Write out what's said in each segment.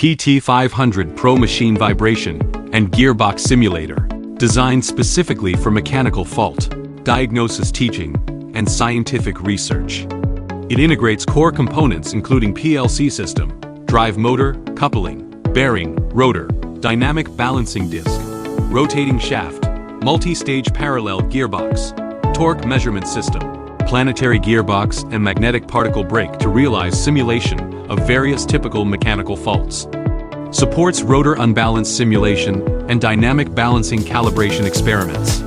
PT500pro machine vibration and gearbox simulator, designed specifically for mechanical fault, diagnosis teaching, and scientific research. It integrates core components including PLC system, drive motor, coupling, bearing, rotor, dynamic balancing disc, rotating shaft, multi-stage parallel gearbox, torque measurement system, planetary gearbox, and magnetic particle brake to realize simulation of various typical mechanical faults. Supports rotor unbalance simulation and dynamic balancing calibration experiments.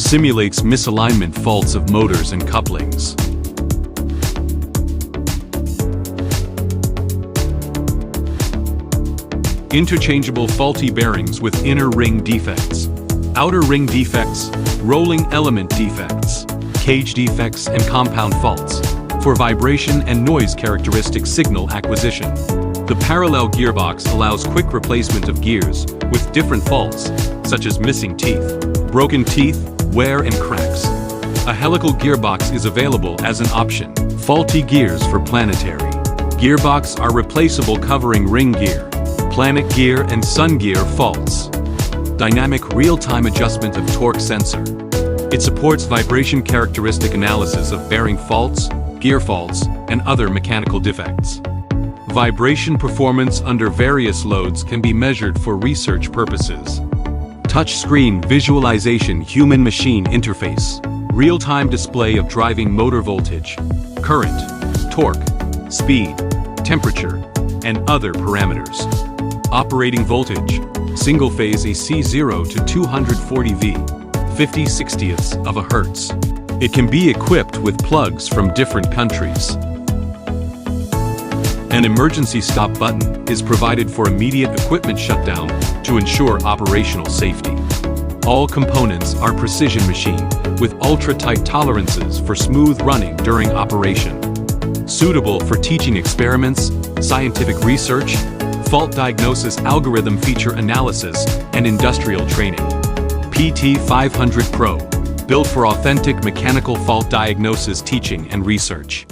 Simulates misalignment faults of motors and couplings. Interchangeable faulty bearings with inner ring defects, outer ring defects, rolling element defects, cage defects, and compound faults for vibration and noise characteristic signal acquisition. The parallel gearbox allows quick replacement of gears with different faults, such as missing teeth, broken teeth, wear, and cracks. A helical gearbox is available as an option. Faulty gears for planetary gearbox are replaceable, covering ring gear, planet gear, and sun gear faults. Dynamic real-time adjustment of torque sensor. It supports vibration characteristic analysis of bearing faults, gear faults, and other mechanical defects. Vibration performance under various loads can be measured for research purposes. Touchscreen visualization, human-machine interface, real-time display of driving motor voltage, current, torque, speed, temperature, and other parameters. Operating voltage, single-phase AC 0 to 240 V, 50/60ths of a hertz. It can be equipped with plugs from different countries. An emergency stop button is provided for immediate equipment shutdown to ensure operational safety. All components are precision machined with ultra-tight tolerances for smooth running during operation. Suitable for teaching experiments, scientific research, fault diagnosis, algorithm feature analysis, and industrial training. PT500pro, built for authentic mechanical fault diagnosis, teaching, and research.